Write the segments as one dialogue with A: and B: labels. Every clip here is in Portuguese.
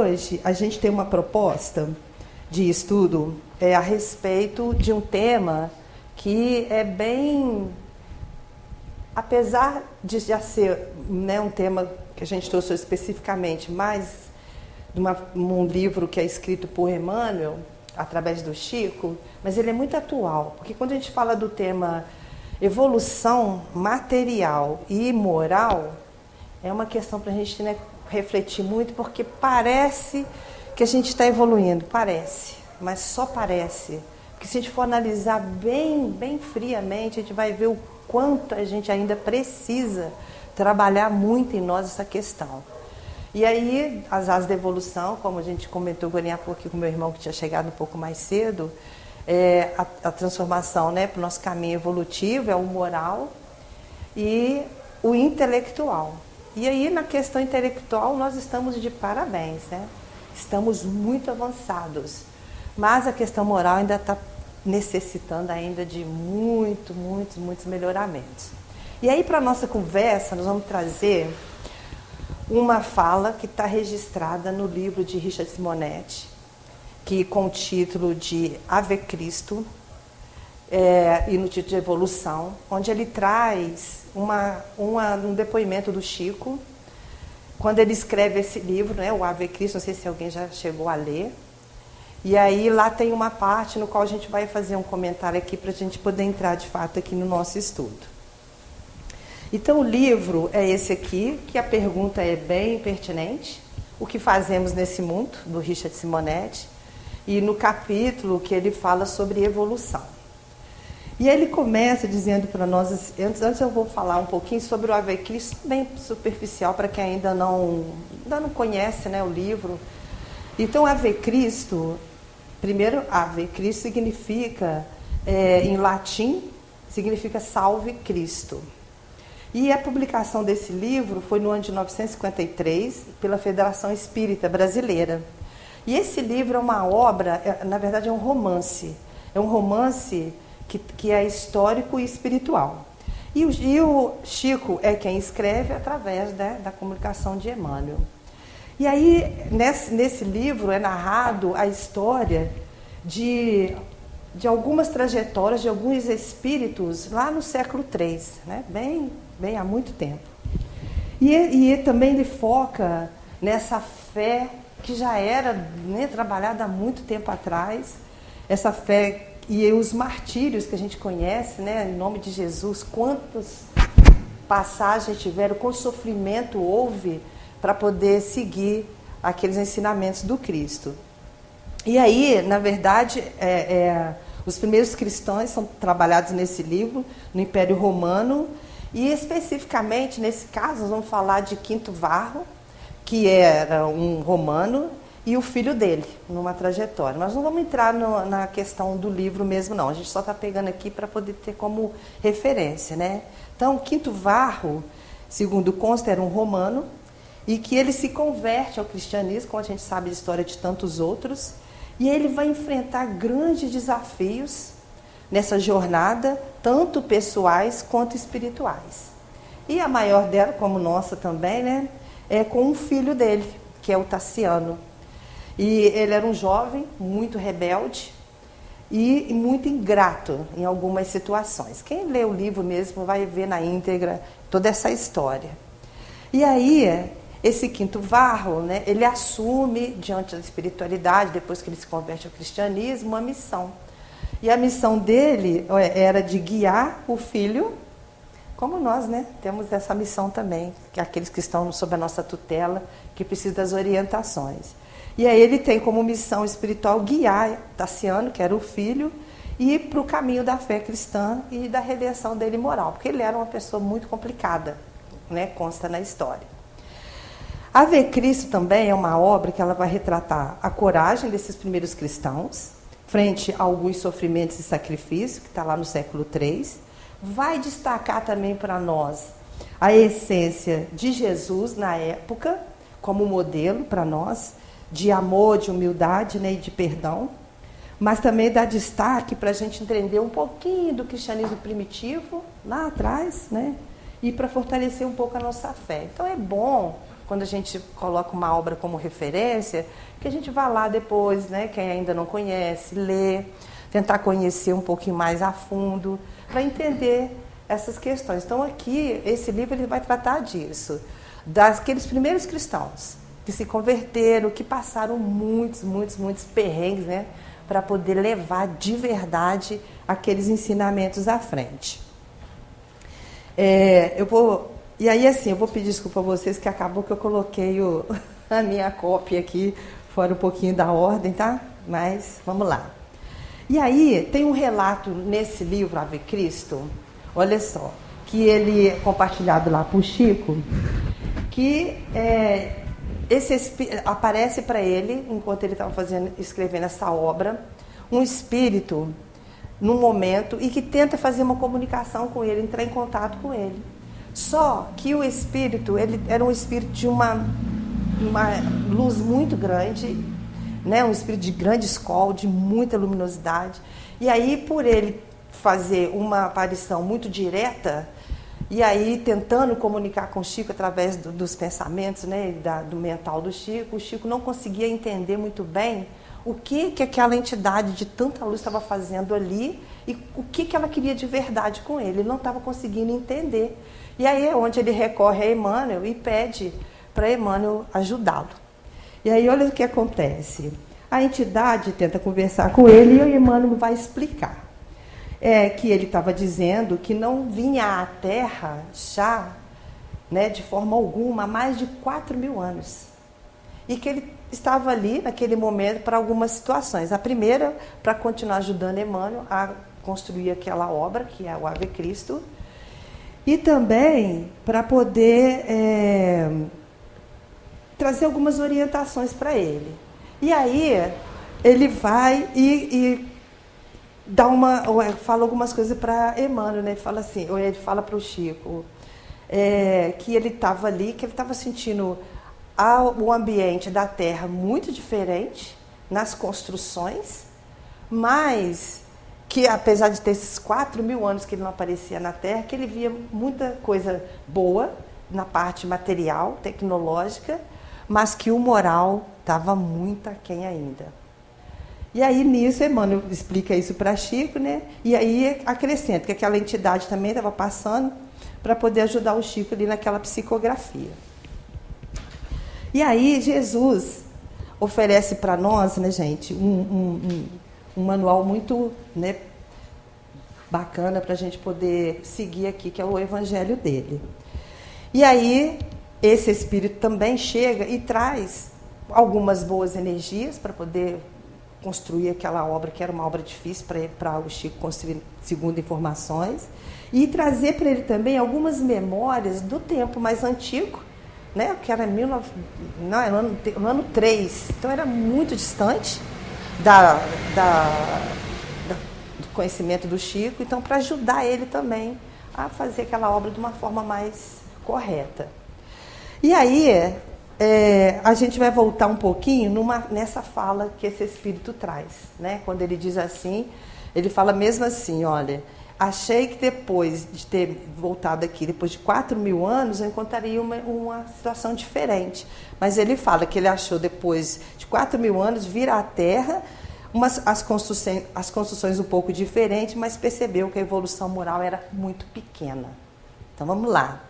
A: hoje a gente tem uma proposta de estudo a respeito de um tema que é bem, apesar de já ser, né, um tema que a gente trouxe especificamente, mais de um livro que é escrito por Emmanuel, através do Chico, mas ele é muito atual, porque quando a gente fala do tema evolução material e moral, é uma questão para a gente, né, refletir muito, porque parece que a gente está evoluindo, parece, mas só parece. Porque se a gente for analisar bem friamente, a gente vai ver o quanto a gente ainda precisa trabalhar muito em nós essa questão. E aí, as asas da evolução, como a gente comentou agora há pouco com o meu irmão, que tinha chegado um pouco mais cedo, a transformação, né, para o nosso caminho evolutivo é o moral e o intelectual. E aí, na questão intelectual, nós estamos de parabéns, né? Estamos muito avançados. Mas a questão moral ainda está necessitando ainda de muitos melhoramentos. E aí, para a nossa conversa, nós vamos trazer uma fala que está registrada no livro de Richard Simonetti, que com o título de Ave Cristo, e no título de Evolução, onde ele traz um depoimento do Chico, quando ele escreve esse livro, né, o Ave Cristo, não sei se alguém já chegou a ler. E aí lá tem uma parte no qual a gente vai fazer um comentário aqui para a gente poder entrar de fato aqui no nosso estudo. Então o livro é esse aqui, que a pergunta é bem pertinente, o que fazemos nesse mundo, do Richard Simonetti, e no capítulo que ele fala sobre evolução. E ele começa dizendo para nós, antes eu vou falar um pouquinho sobre o Ave Cristo, bem superficial para quem ainda não conhece, né, o livro. Então Ave Cristo, primeiro Ave Cristo significa, em latim, significa Salve Cristo. E a publicação desse livro foi no ano de 1953, pela Federação Espírita Brasileira. E esse livro é uma obra, na verdade é um romance. É um romance que é histórico e espiritual. E o Chico é quem escreve através, né, da comunicação de Emmanuel. E aí, nesse livro, é narrado a história de algumas trajetórias de alguns espíritos lá no século III, né? Bem há muito tempo. E também ele foca nessa fé que já era, né, trabalhada há muito tempo atrás, essa fé e os martírios que a gente conhece, né, em nome de Jesus, quantas passagens tiveram, quanto sofrimento houve para poder seguir aqueles ensinamentos do Cristo. E aí, na verdade, os primeiros cristãos são trabalhados nesse livro, no Império Romano, e especificamente, nesse caso, nós vamos falar de Quinto Varro, que era um romano, e o filho dele, numa trajetória. Nós não vamos entrar na questão do livro mesmo, não. A gente só está pegando aqui para poder ter como referência, né? Então, Quinto Varro, segundo consta, era um romano, e que ele se converte ao cristianismo, como a gente sabe de história de tantos outros, e ele vai enfrentar grandes desafios nessa jornada, tanto pessoais quanto espirituais. E a maior dela, como nossa também, né, é com um filho dele, que é o Tassiano. E ele era um jovem muito rebelde e muito ingrato em algumas situações. Quem lê o livro mesmo vai ver na íntegra toda essa história. E aí, esse Quinto Varro, né, ele assume, diante da espiritualidade, depois que ele se converte ao cristianismo, uma missão. E a missão dele era de guiar o filho, como nós, né, temos essa missão também, que é aqueles que estão sob a nossa tutela, que precisam das orientações. E aí ele tem como missão espiritual guiar Tassiano, que era o filho, e para o caminho da fé cristã e da redenção dele moral, porque ele era uma pessoa muito complicada, né, consta na história. Ave Cristo também é uma obra que ela vai retratar a coragem desses primeiros cristãos, frente a alguns sofrimentos e sacrifícios, que está lá no século III, vai destacar também para nós a essência de Jesus na época, como modelo para nós, de amor, de humildade, né, e de perdão, mas também dá destaque para a gente entender um pouquinho do cristianismo primitivo, lá atrás, né, e para fortalecer um pouco a nossa fé. Então é bom quando a gente coloca uma obra como referência, que a gente vá lá depois, né, quem ainda não conhece, ler, tentar conhecer um pouquinho mais a fundo, para entender essas questões. Então aqui, esse livro ele vai tratar disso, daqueles primeiros cristãos que se converteram, que passaram muitos perrengues, né, para poder levar de verdade aqueles ensinamentos à frente. E aí, assim, eu vou pedir desculpa a vocês, que acabou que eu coloquei a minha cópia aqui fora um pouquinho da ordem, tá? Mas vamos lá. E aí, tem um relato nesse livro, Ave Cristo, olha só, que ele é compartilhado lá por Chico, que aparece para ele, enquanto ele estava escrevendo essa obra, um espírito num momento e que tenta fazer uma comunicação com ele, entrar em contato com ele. Só que o espírito, ele era um espírito de uma luz muito grande, né? Um espírito de grande escola, de muita luminosidade. E aí, por ele fazer uma aparição muito direta, e aí tentando comunicar com o Chico através dos pensamentos, né? Do mental do Chico, o Chico não conseguia entender muito bem o que aquela entidade de tanta luz estava fazendo ali e o que ela queria de verdade com ele. Ele não estava conseguindo entender. E aí é onde ele recorre a Emmanuel e pede para Emmanuel ajudá-lo. E aí olha o que acontece. A entidade tenta conversar com ele e o Emmanuel vai explicar. Que ele estava dizendo que não vinha à Terra já, né, de forma alguma, há mais de 4.000 anos. E que ele estava ali, naquele momento, para algumas situações. A primeira, para continuar ajudando Emmanuel a construir aquela obra, que é o Ave Cristo, e também para poder trazer algumas orientações para ele. E aí, ele vai e fala algumas coisas para Emmanuel, né? Ele fala assim, ou ele fala para o Chico, que ele estava ali, que ele estava sentindo o ambiente da Terra muito diferente nas construções, mas que apesar de ter esses 4.000 anos que ele não aparecia na Terra, que ele via muita coisa boa na parte material, tecnológica, mas que o moral estava muito aquém ainda. E aí, nisso, Emmanuel explica isso para Chico, né? E aí acrescenta que aquela entidade também estava passando para poder ajudar o Chico ali naquela psicografia. E aí, Jesus oferece para nós, né, gente, um manual muito, né, bacana para a gente poder seguir aqui, que é o evangelho dele. E aí, esse espírito também chega e traz algumas boas energias para poder construir aquela obra, que era uma obra difícil para o Chico construir, segundo informações, e trazer para ele também algumas memórias do tempo mais antigo, né, que era no ano 3, então era muito distante do conhecimento do Chico, então para ajudar ele também a fazer aquela obra de uma forma mais correta. E aí a gente vai voltar um pouquinho nessa fala que esse espírito traz, né? Quando ele diz assim, ele fala mesmo assim, olha, achei que depois de ter voltado aqui, depois de 4.000 anos, eu encontraria uma situação diferente. Mas ele fala que ele achou depois de 4.000 anos vir à Terra as construções um pouco diferentes, mas percebeu que a evolução moral era muito pequena. Então vamos lá.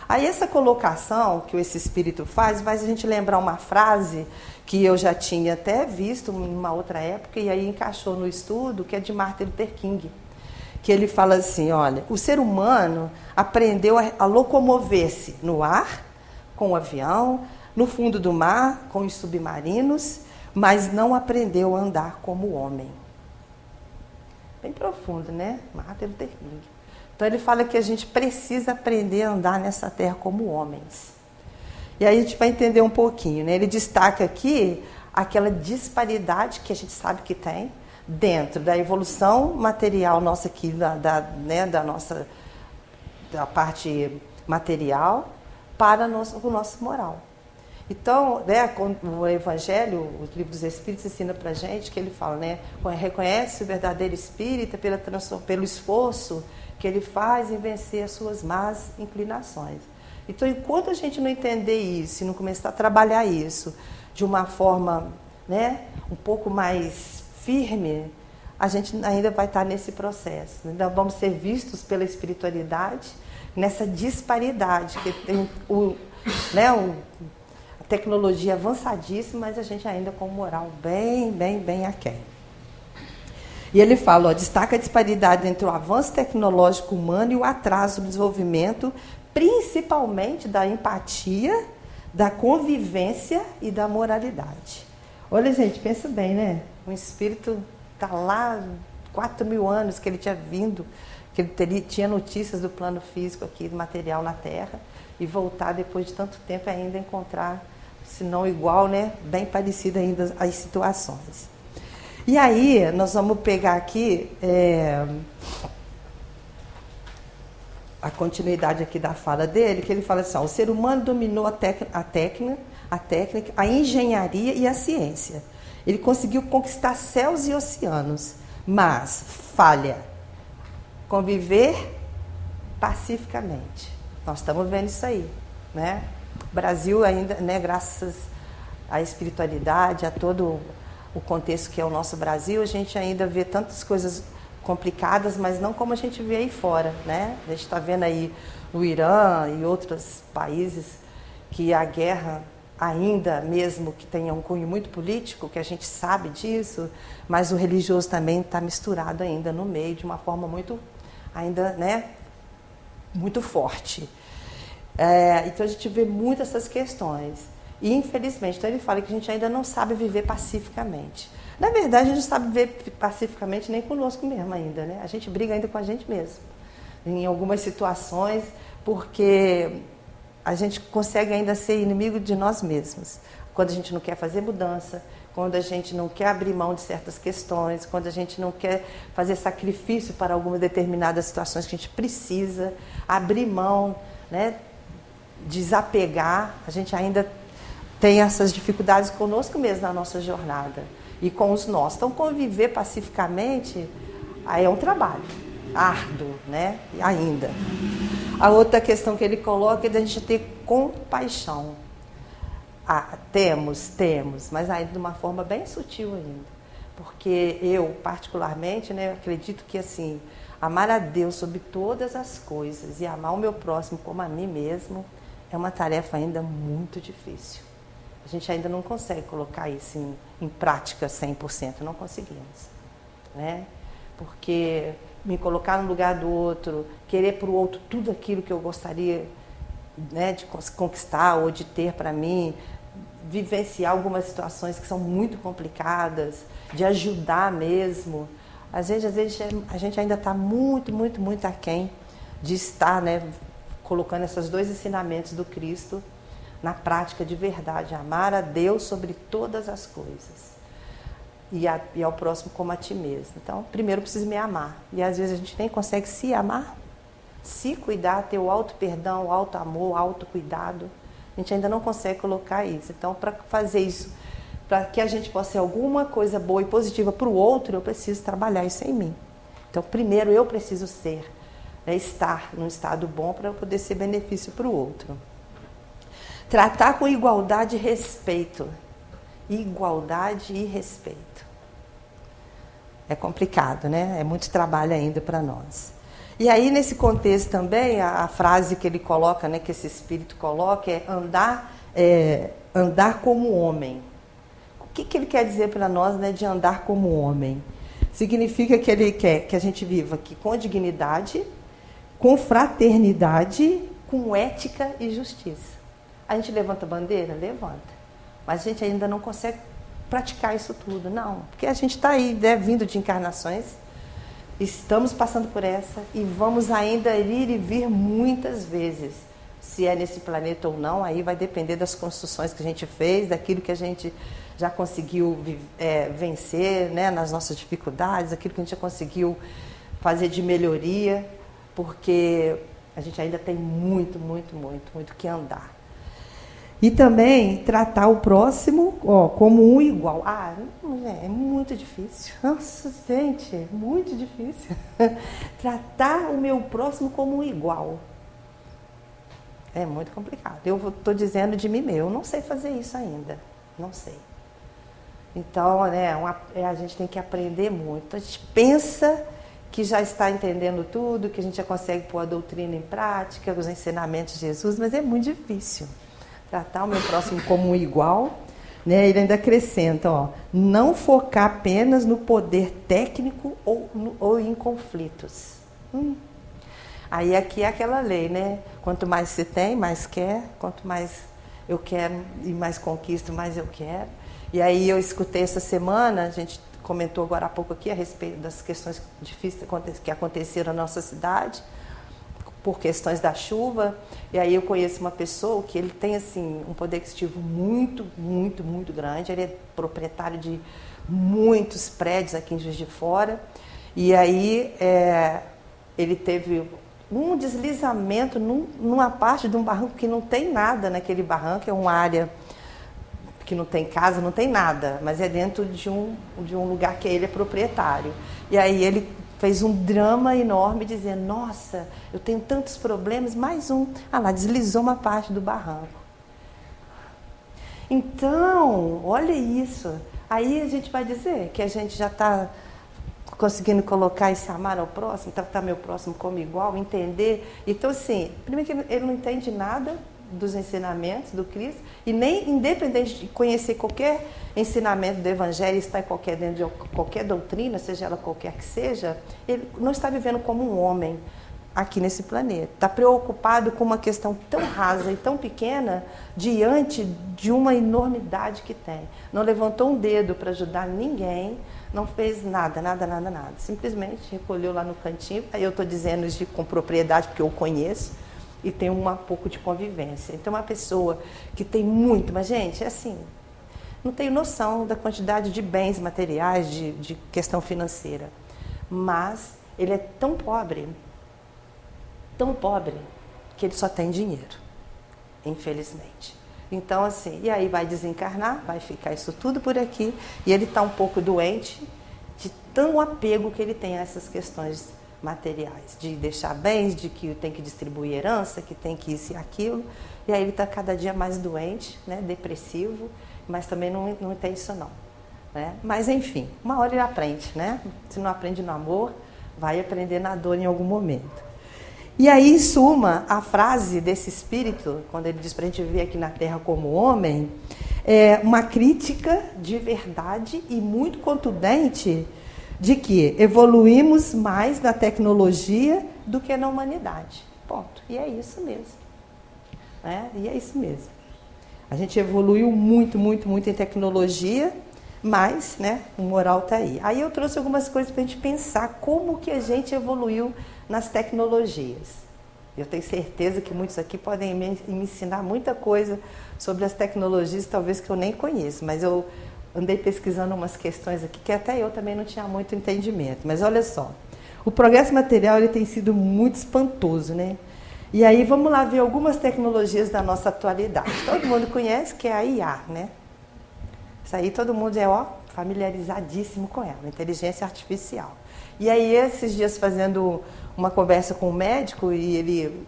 A: Aí essa colocação que esse espírito faz a gente lembrar uma frase que eu já tinha até visto em uma outra época e aí encaixou no estudo, que é de Martin Luther King, que ele fala assim, olha, o ser humano aprendeu a locomover-se no ar, com o avião, no fundo do mar, com os submarinos, mas não aprendeu a andar como homem. Bem profundo, né? Martin Luther King. Então ele fala que a gente precisa aprender a andar nessa terra como homens. E aí a gente vai entender um pouquinho, né? Ele destaca aqui aquela disparidade que a gente sabe que tem dentro da evolução material nossa aqui, da parte material para o nosso moral. Então, né, o Evangelho, os livros dos Espíritos ensinam para a gente que ele fala, né, reconhece o verdadeiro espírita pelo esforço que ele faz em vencer as suas más inclinações. Então, enquanto a gente não entender isso e não começar a trabalhar isso de uma forma, né, um pouco mais firme, a gente ainda vai estar nesse processo. Ainda vamos ser vistos pela espiritualidade nessa disparidade, que tem a tecnologia avançadíssima, mas a gente ainda com moral bem aquém. E ele fala, destaca a disparidade entre o avanço tecnológico humano e o atraso do desenvolvimento, principalmente da empatia, da convivência e da moralidade. Olha, gente, pensa bem, né? Um espírito está lá 4.000 anos que ele tinha vindo, que ele tinha notícias do plano físico aqui, do material na Terra, e voltar depois de tanto tempo ainda encontrar, se não igual, né? Bem parecido ainda as situações. E aí, nós vamos pegar aqui a continuidade aqui da fala dele, que ele fala assim, o ser humano dominou a técnica, a engenharia e a ciência. Ele conseguiu conquistar céus e oceanos, mas falha conviver pacificamente. Nós estamos vendo isso aí, né? O Brasil ainda, né, graças à espiritualidade, a todo o contexto que é o nosso Brasil, a gente ainda vê tantas coisas complicadas, mas não como a gente vê aí fora, né? A gente está vendo aí o Irã e outros países que a guerra, ainda mesmo que tenha um cunho muito político, que a gente sabe disso, mas o religioso também está misturado ainda no meio de uma forma muito, ainda, né, muito forte. Então a gente vê muito essas questões. E, infelizmente, então ele fala que a gente ainda não sabe viver pacificamente. Na verdade, a gente não sabe viver pacificamente nem conosco mesmo ainda, né? A gente briga ainda com a gente mesmo. Em algumas situações, porque a gente consegue ainda ser inimigo de nós mesmos. Quando a gente não quer fazer mudança, quando a gente não quer abrir mão de certas questões, quando a gente não quer fazer sacrifício para algumas determinadas situações que a gente precisa abrir mão, né? Desapegar, a gente ainda tem essas dificuldades conosco mesmo na nossa jornada e com os nossos. Então, conviver pacificamente aí é um trabalho árduo, né? Ainda. A outra questão que ele coloca é da gente ter compaixão. Temos, mas ainda de uma forma bem sutil ainda. Porque eu, particularmente, né, acredito que assim, amar a Deus sobre todas as coisas e amar o meu próximo como a mim mesmo é uma tarefa ainda muito difícil. A gente ainda não consegue colocar isso em prática 100%, não conseguimos, né? Porque me colocar no lugar do outro, querer para o outro tudo aquilo que eu gostaria, né, de conquistar ou de ter para mim, vivenciar algumas situações que são muito complicadas, de ajudar mesmo. Às vezes a gente ainda está muito aquém de estar, né, colocando esses dois ensinamentos do Cristo na prática de verdade, amar a Deus sobre todas as coisas e ao próximo como a ti mesmo. Então, primeiro eu preciso me amar. E às vezes a gente nem consegue se amar, se cuidar, ter o auto-perdão, o auto-amor, o auto-cuidado. A gente ainda não consegue colocar isso. Então, para fazer isso, para que a gente possa ser alguma coisa boa e positiva para o outro, eu preciso trabalhar isso em mim. Então, primeiro eu preciso ser, né, estar num estado bom para eu poder ser benefício para o outro. Tratar com igualdade e respeito. Igualdade e respeito. É complicado, né? É muito trabalho ainda para nós. E aí, nesse contexto também, a frase que ele coloca, né, que esse espírito coloca, é andar como homem. O que ele quer dizer para nós, né, de andar como homem? Significa que ele quer que a gente viva aqui com dignidade, com fraternidade, com ética e justiça. A gente levanta bandeira? Levanta. Mas a gente ainda não consegue praticar isso tudo, não. Porque a gente está aí, né, vindo de encarnações, estamos passando por essa e vamos ainda ir e vir muitas vezes. Se é nesse planeta ou não, aí vai depender das construções que a gente fez, daquilo que a gente já conseguiu vencer, né, nas nossas dificuldades, aquilo que a gente já conseguiu fazer de melhoria, porque a gente ainda tem muito que andar. E também tratar o próximo como um igual. É muito difícil. Nossa, gente, é muito difícil. Tratar o meu próximo como um igual. É muito complicado. Eu estou dizendo de mim mesmo, eu não sei fazer isso ainda. Não sei. Então, né, a gente tem que aprender muito. A gente pensa que já está entendendo tudo, que a gente já consegue pôr a doutrina em prática, os ensinamentos de Jesus, mas é muito difícil. Tratar o meu próximo como um igual, né? Ele ainda acrescenta, ó, não focar apenas no poder técnico ou em conflitos. Aí aqui é aquela lei, né? Quanto mais se tem, mais quer. Quanto mais eu quero e mais conquisto, mais eu quero. E aí eu escutei essa semana, a gente comentou agora há pouco aqui a respeito das questões difíceis que aconteceram na nossa cidade, por questões da chuva. E aí eu conheço uma pessoa que ele tem assim um poder aquisitivo muito, muito, muito grande. Ele é proprietário de muitos prédios aqui em Juiz de Fora. E aí ele teve um deslizamento numa parte de um barranco que não tem nada naquele barranco, é uma área que não tem casa, não tem nada, mas é dentro de um lugar que ele é proprietário. E aí ele fez um drama enorme dizendo, nossa, eu tenho tantos problemas, mais um. Ah lá, deslizou uma parte do barranco. Então, olha isso. Aí a gente vai dizer que a gente já está conseguindo colocar esse amar ao próximo, tratar meu próximo como igual, entender. Então, assim, primeiro que ele não entende nada dos ensinamentos do Cristo, e nem independente de conhecer qualquer ensinamento do Evangelho, estar dentro de qualquer doutrina, seja ela qualquer que seja, ele não está vivendo como um homem aqui nesse planeta. Está preocupado com uma questão tão rasa e tão pequena diante de uma enormidade que tem. Não levantou um dedo para ajudar ninguém, não fez nada. Simplesmente recolheu lá no cantinho. Aí eu estou dizendo isso com propriedade porque eu conheço, e tem um pouco de convivência. Então, uma pessoa que tem muito, mas, gente, é assim, não tenho noção da quantidade de bens materiais, de questão financeira, mas ele é tão pobre, que ele só tem dinheiro, infelizmente. Então, assim, e aí vai desencarnar, vai ficar isso tudo por aqui, e ele está um pouco doente de tão apego que ele tem a essas questões materiais, de deixar bens, de que tem que distribuir herança, que tem que isso e aquilo, e aí ele está cada dia mais doente, né, depressivo, mas também não tem isso não, né? Mas enfim, uma hora ele aprende, né? Se não aprende no amor, vai aprender na dor em algum momento. E aí, em suma, a frase desse espírito, quando ele diz para a gente viver aqui na Terra como homem, é uma crítica de verdade e muito contundente de que evoluímos mais na tecnologia do que na humanidade. Ponto. E é isso mesmo. E é isso mesmo. A gente evoluiu muito, muito, muito em tecnologia, mas, né, o moral está aí. Aí eu trouxe algumas coisas para a gente pensar como que a gente evoluiu nas tecnologias. Eu tenho certeza que muitos aqui podem me ensinar muita coisa sobre as tecnologias, talvez que eu nem conheço, mas eu andei pesquisando umas questões aqui que até eu também não tinha muito entendimento. Mas olha só, o progresso material ele tem sido muito espantoso, né? E aí vamos lá ver algumas tecnologias da nossa atualidade. Todo mundo conhece que é a IA, né? Isso aí todo mundo é familiarizadíssimo com ela, inteligência artificial. E aí esses dias fazendo uma conversa com um médico e ele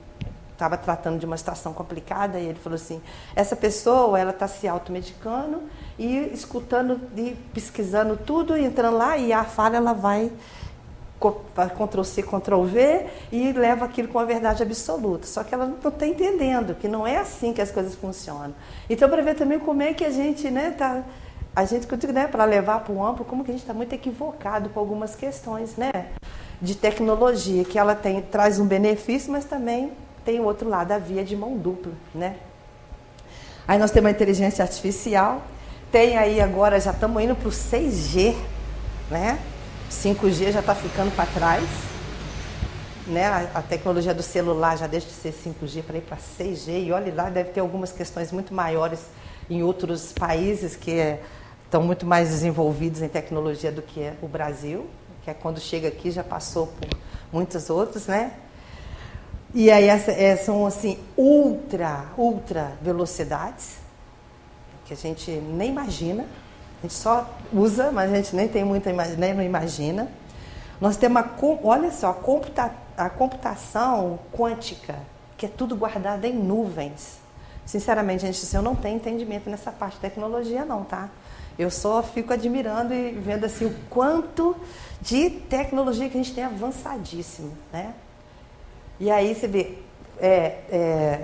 A: estava tratando de uma situação complicada e ele falou assim, essa pessoa ela está se automedicando e escutando e pesquisando tudo, entrando lá e a falha ela vai Ctrl+C, Ctrl+V e leva aquilo com a verdade absoluta. Só que ela não está entendendo que não é assim que as coisas funcionam. Então, para ver também como é que a gente, né, para levar para o amplo, como que a gente está muito equivocado com algumas questões, né, de tecnologia, que ela traz um benefício, mas também tem o outro lado, a via de mão dupla, né? Aí nós temos a inteligência artificial, tem aí agora, já estamos indo para o 6G, né? 5G já está ficando para trás, né? A tecnologia do celular já deixa de ser 5G para ir para 6G, e olha lá, deve ter algumas questões muito maiores em outros países que estão muito mais desenvolvidos em tecnologia do que o Brasil, que é quando chega aqui já passou por muitos outros, né? E aí são assim ultra velocidades que a gente nem imagina, a gente só usa, mas a gente nem tem muita nem não imagina. Nós temos olha só, a computação quântica, que é tudo guardado em nuvens. Sinceramente, gente, assim, eu não tenho entendimento nessa parte de tecnologia não, tá? Eu só fico admirando e vendo assim o quanto de tecnologia que a gente tem avançadíssimo, né? E aí você vê,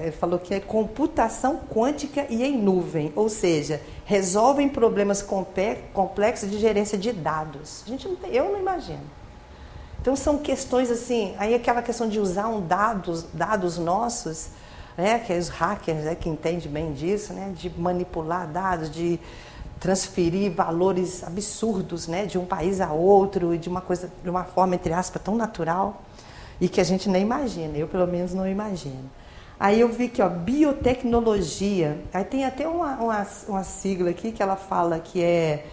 A: ele falou que é computação quântica e em nuvem, ou seja, resolvem problemas complexos de gerência de dados. A gente não tem, eu não imagino. Então são questões assim, aí aquela questão de usar dados nossos, né, que é os hackers, né, que entendem bem disso, né, de manipular dados, de transferir valores absurdos, né, de um país a outro, de uma forma, entre aspas, tão natural, e que a gente nem imagina, eu pelo menos não imagino. Aí eu vi que, ó, biotecnologia, aí tem até uma sigla aqui que ela fala que é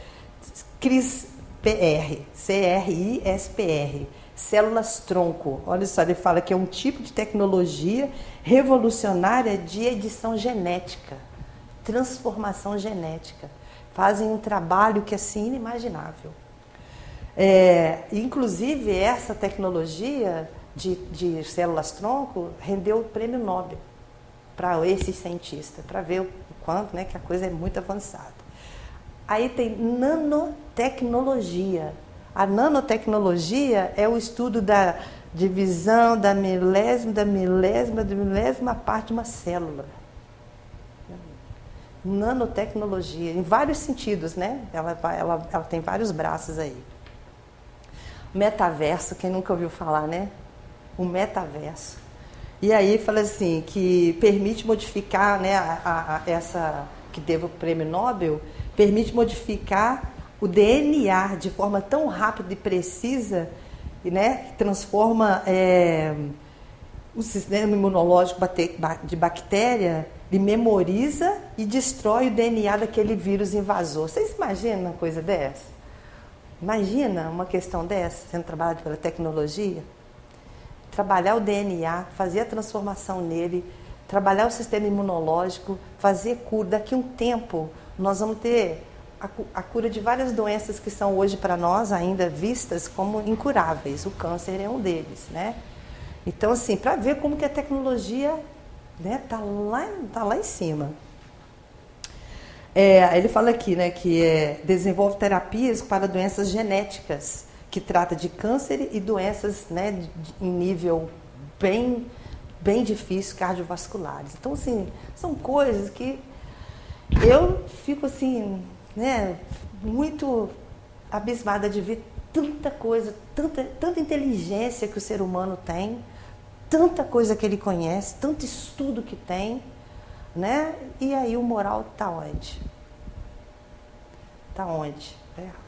A: CRISPR, CRISPR, células-tronco. Olha só, ele fala que é um tipo de tecnologia revolucionária de edição genética, transformação genética. Fazem um trabalho que é assim inimaginável. Inclusive, essa tecnologia de células-tronco rendeu o prêmio Nobel para esses cientistas, para ver o quanto, né, que a coisa é muito avançada. Aí tem nanotecnologia. A nanotecnologia é o estudo da divisão da milésima parte de uma célula. Nanotecnologia, em vários sentidos, né? Ela tem vários braços aí. Metaverso, quem nunca ouviu falar, né? O metaverso. E aí fala assim, que permite modificar, né, essa que teve o prêmio Nobel, permite modificar o DNA de forma tão rápida e precisa, né, que transforma o sistema imunológico de bactéria, ele memoriza e destrói o DNA daquele vírus invasor. Vocês imaginam uma coisa dessa? Imagina uma questão dessa, sendo trabalhada pela tecnologia? Trabalhar o DNA, fazer a transformação nele, trabalhar o sistema imunológico, fazer cura. Daqui a um tempo, nós vamos ter a cura de várias doenças que são hoje para nós ainda vistas como incuráveis. O câncer é um deles, né? Então, assim, para ver como que a tecnologia, né, tá lá em cima. Ele fala aqui, né, que desenvolve terapias para doenças genéticas, que trata de câncer e doenças, né, em nível bem difícil, cardiovasculares. Então, assim, são coisas que eu fico assim, né, muito abismada de ver tanta coisa, tanta inteligência que o ser humano tem, tanta coisa que ele conhece, tanto estudo que tem, né? E aí o moral está onde? Está onde?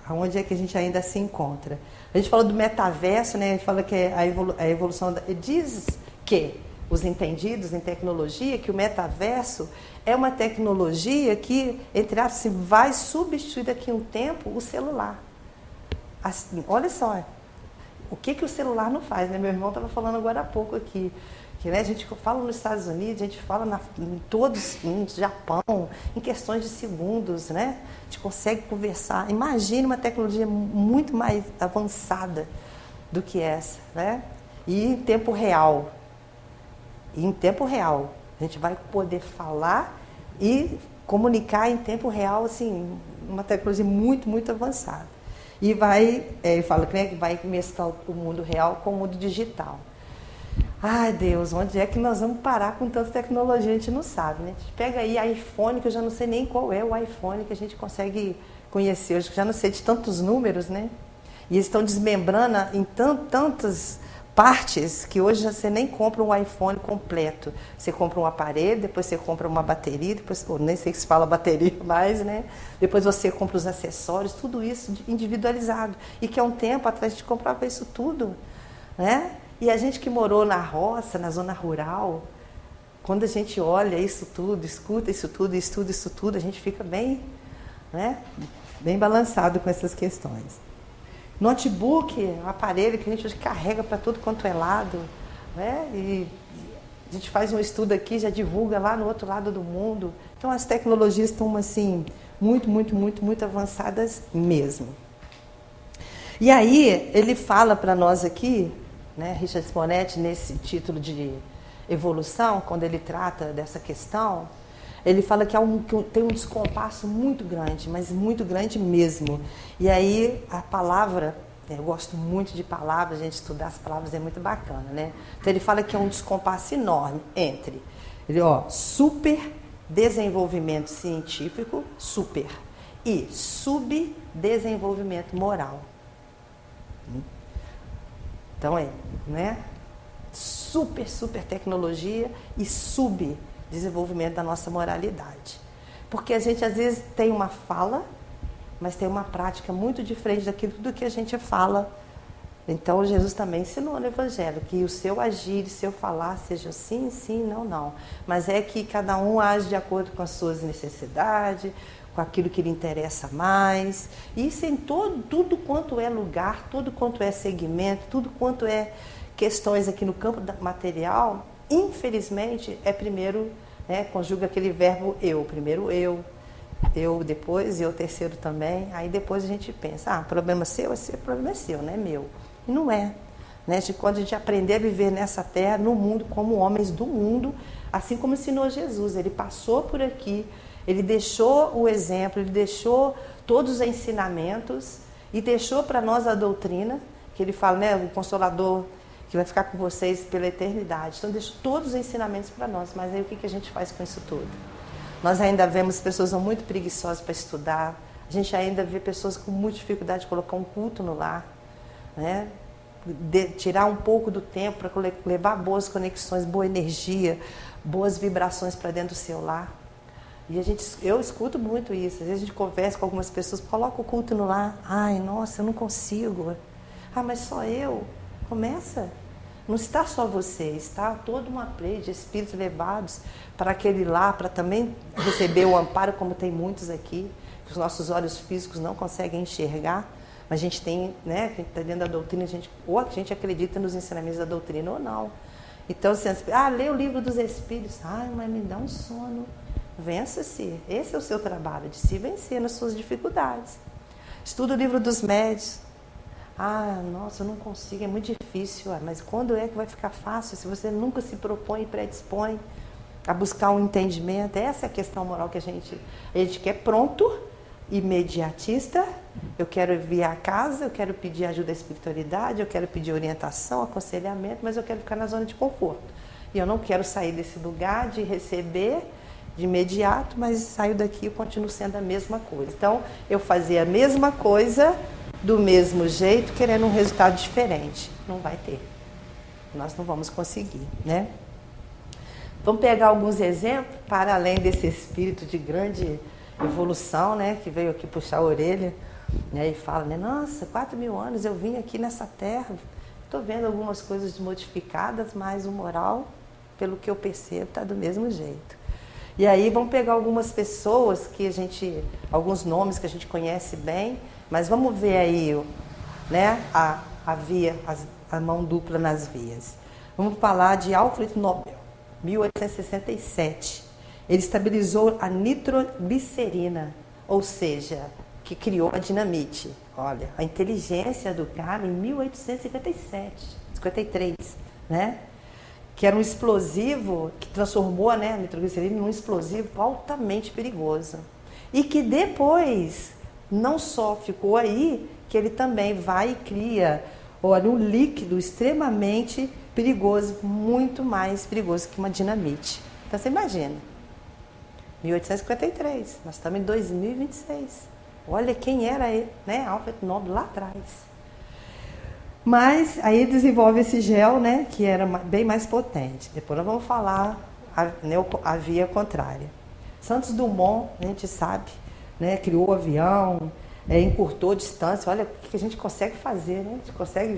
A: Aonde é que a gente ainda se encontra? A gente fala do metaverso, né? A gente fala que é a evolução diz que os entendidos em tecnologia, que o metaverso é uma tecnologia que, entre aspas, vai substituir daqui a um tempo o celular. Assim, olha só, o que o celular não faz, né? Meu irmão estava falando agora há pouco aqui, que, né, a gente fala nos Estados Unidos, a gente fala no Japão, em questões de segundos, né? A gente consegue conversar. Imagine uma tecnologia muito mais avançada do que essa, né? E em tempo real. A gente vai poder falar e comunicar em tempo real, assim, uma tecnologia muito, muito avançada. E ele fala que, né, que vai mesclar o mundo real com o mundo digital. Ai, Deus, onde é que nós vamos parar com tanta tecnologia? A gente não sabe, né? A gente pega aí iPhone, que eu já não sei nem qual é o iPhone que a gente consegue conhecer. Eu já não sei de tantos números, né? E eles estão desmembrando em tantas partes que hoje você nem compra um iPhone completo. Você compra um aparelho, depois você compra uma bateria, depois, nem sei se fala bateria mais, né? Depois você compra os acessórios, tudo isso individualizado. E que há um tempo atrás a gente comprava isso tudo, né? E a gente que morou na roça, na zona rural, quando a gente olha isso tudo, escuta isso tudo, estuda isso tudo, a gente fica bem, né, bem balançado com essas questões. Notebook, um aparelho que a gente hoje carrega para tudo quanto é lado, né? E a gente faz um estudo aqui, já divulga lá no outro lado do mundo. Então as tecnologias estão assim, muito, muito, muito, muito avançadas mesmo. E aí ele fala para nós aqui, né, Richard Simonetti, nesse título evolução, quando ele trata dessa questão, ele fala que tem um descompasso muito grande, mas muito grande mesmo. E aí a palavra, eu gosto muito de palavras, a gente estudar as palavras é muito bacana, né? Então ele fala que é um descompasso enorme entre, super desenvolvimento científico, super, e subdesenvolvimento moral. Então né? Super tecnologia e subdesenvolvimento da nossa moralidade. Porque a gente às vezes tem uma fala, mas tem uma prática muito diferente daquilo do que a gente fala. Então Jesus também ensinou no Evangelho que o seu agir e o seu falar seja sim, sim, não, não. Mas é que cada um age de acordo com as suas necessidades, com aquilo que lhe interessa mais. Isso em tudo quanto é lugar, tudo quanto é segmento, tudo quanto é questões aqui no campo material, infelizmente, é primeiro, conjuga aquele verbo eu. Primeiro eu depois, e eu terceiro também. Aí depois a gente pensa, problema seu, problema é seu, não é meu. E não é. Né? Quando a gente aprender a viver nessa terra, no mundo, como homens do mundo, assim como ensinou Jesus, ele passou por aqui, ele deixou o exemplo, ele deixou todos os ensinamentos e deixou para nós a doutrina, que ele fala, né, o Consolador, que vai ficar com vocês pela eternidade. Então, deixou todos os ensinamentos para nós. Mas aí, o que a gente faz com isso tudo? Nós ainda vemos pessoas muito preguiçosas para estudar. A gente ainda vê pessoas com muita dificuldade de colocar um culto no lar. Né? Tirar um pouco do tempo para levar boas conexões, boa energia, boas vibrações para dentro do seu lar. E eu escuto muito isso. Às vezes a gente conversa com algumas pessoas, coloca o culto no lar. Ai, nossa, eu não consigo. Mas só eu. Começa. Não está só você, está toda uma play de espíritos levados para aquele lá, para também receber o amparo, como tem muitos aqui, que os nossos olhos físicos não conseguem enxergar, mas a gente tem, né, que está dentro da doutrina, ou a gente acredita nos ensinamentos da doutrina ou não. Então, assim, lê o livro dos espíritos, mas me dá um sono. Vença-se, esse é o seu trabalho, de se vencer nas suas dificuldades. Estuda o livro dos médiuns. Nossa, eu não consigo, é muito difícil. Mas quando é que vai ficar fácil? Se você nunca se propõe e predispõe a buscar um entendimento, essa é a questão moral que a gente quer pronto, imediatista. Eu quero vir à casa, eu quero pedir ajuda à espiritualidade, eu quero pedir orientação, aconselhamento, mas eu quero ficar na zona de conforto. E eu não quero sair desse lugar de receber de imediato, mas saio daqui e continuo sendo a mesma coisa. Então, eu fazia a mesma coisa do mesmo jeito, querendo um resultado diferente. Não vai ter. Nós não vamos conseguir, né? Vamos pegar alguns exemplos, para além desse espírito de grande evolução, né? Que veio aqui puxar a orelha, né? E fala, né? Nossa, 4.000 anos eu vim aqui nessa terra, estou vendo algumas coisas modificadas, mas o moral, pelo que eu percebo, está do mesmo jeito. E aí vamos pegar algumas pessoas alguns nomes que a gente conhece bem, mas vamos ver aí, né, a mão dupla nas vias. Vamos falar de Alfred Nobel, 1867. Ele estabilizou a nitroglicerina, ou seja, que criou a dinamite. Olha, a inteligência do cara em 1853, né? Que era um explosivo que transformou, né, a nitroglicerina num explosivo altamente perigoso. E que depois não só ficou aí, que ele também vai e cria, um líquido extremamente perigoso, muito mais perigoso que uma dinamite. Então você imagina, 1853, nós estamos em 2026. Olha quem era ele, né, Alfred Nobel lá atrás. Mas aí desenvolve esse gel, né, que era bem mais potente. Depois nós vamos falar a via contrária. Santos Dumont, a gente sabe, né, criou o avião, encurtou a distância. Olha o que a gente consegue fazer, né? A gente consegue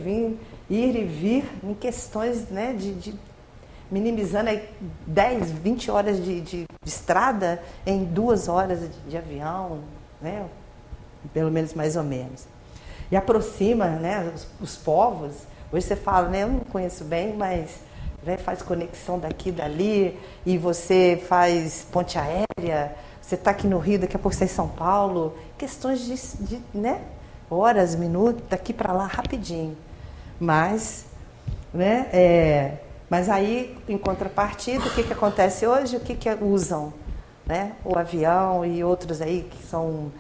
A: ir e vir em questões, né, de minimizando aí 10, 20 horas de estrada em 2 horas de avião, né? Pelo menos mais ou menos. E aproxima, né, os povos. Hoje você fala, né, eu não conheço bem, mas, né, faz conexão daqui e dali, e você faz ponte aérea, você está aqui no Rio, daqui a pouco você está em São Paulo. Questões de né, horas, minutos, daqui para lá, rapidinho. Mas, né, Mas aí, em contrapartida, o que acontece hoje? O que usam? Né? O avião e outros aí que são,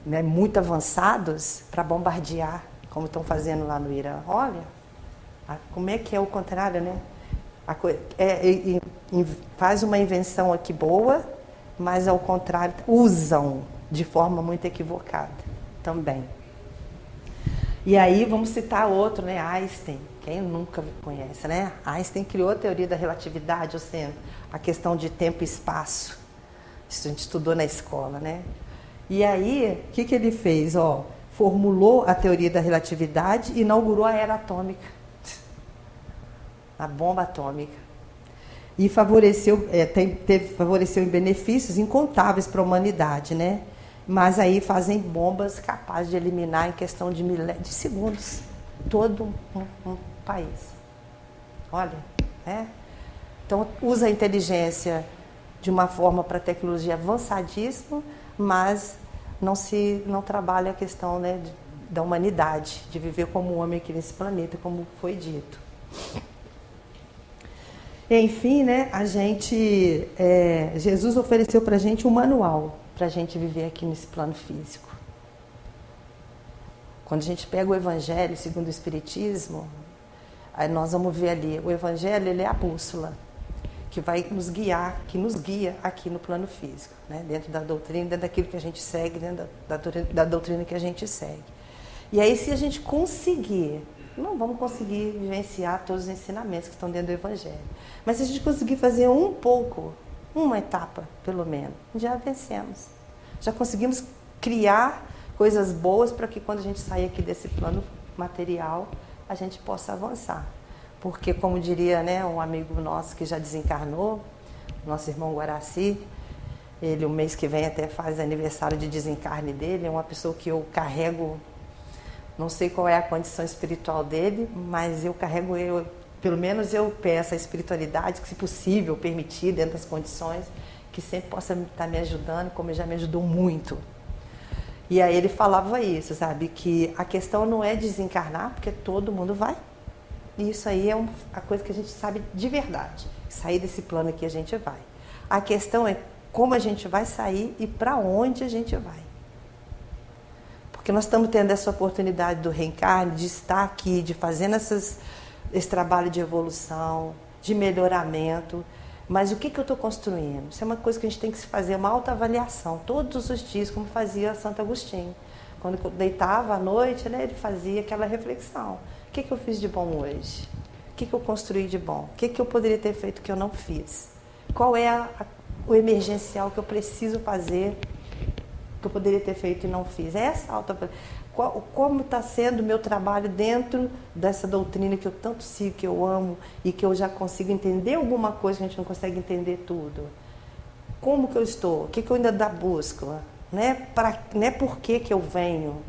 A: né, muito avançados para bombardear, como estão fazendo lá no Irã. Olha, como é que é o contrário, né? Faz uma invenção aqui boa, mas ao contrário, usam de forma muito equivocada também. E aí vamos citar outro, né? Einstein. Quem nunca conhece, né? Einstein criou a teoria da relatividade, ou seja, a questão de tempo e espaço. Isso a gente estudou na escola, né? E aí, o que ele fez? Formulou a teoria da relatividade e inaugurou a era atômica. A bomba atômica. E favoreceu em benefícios incontáveis para a humanidade, né? Mas aí fazem bombas capazes de eliminar em questão de segundos todo um país. Olha, né? Então usa a inteligência de uma forma para tecnologia avançadíssima, mas não trabalha a questão, né, da humanidade, de viver como homem aqui nesse planeta, como foi dito. Enfim, né, Jesus ofereceu para a gente um manual para a gente viver aqui nesse plano físico. Quando a gente pega o Evangelho segundo o Espiritismo, aí nós vamos ver ali, o Evangelho ele é a bússola que vai nos guiar, que nos guia aqui no plano físico, né? Dentro da doutrina, dentro daquilo que a gente segue, dentro da doutrina que a gente segue. E aí, se a gente conseguir, não vamos conseguir vivenciar todos os ensinamentos que estão dentro do Evangelho, mas se a gente conseguir fazer uma etapa, pelo menos, já vencemos. Já conseguimos criar coisas boas para que quando a gente sair aqui desse plano material, a gente possa avançar. Porque, como diria, né, um amigo nosso que já desencarnou, nosso irmão Guaraci, ele o mês que vem até faz aniversário de desencarne dele, é uma pessoa que eu carrego, não sei qual é a condição espiritual dele, mas eu carrego, pelo menos eu peço a espiritualidade, que se possível, permitir, dentro das condições, que sempre possa estar me ajudando, como ele já me ajudou muito. E aí ele falava isso, sabe, que a questão não é desencarnar, porque todo mundo vai. E isso aí é a coisa que a gente sabe de verdade. Sair desse plano aqui a gente vai. A questão é como a gente vai sair e para onde a gente vai. Porque nós estamos tendo essa oportunidade do reencarne, de estar aqui, de fazer esse trabalho de evolução, de melhoramento. Mas o que eu estou construindo? Isso é uma coisa que a gente tem que se fazer uma autoavaliação todos os dias, como fazia Santo Agostinho. Quando eu deitava à noite, né, ele fazia aquela reflexão. O que eu fiz de bom hoje? O que eu construí de bom? O que eu poderia ter feito que eu não fiz? Qual é o emergencial que eu preciso fazer que eu poderia ter feito e não fiz? Essa como está sendo o meu trabalho dentro dessa doutrina que eu tanto sigo, que eu amo e que eu já consigo entender alguma coisa que a gente não consegue entender tudo? Como que eu estou? O que eu ainda busco? Né? Não é por que eu venho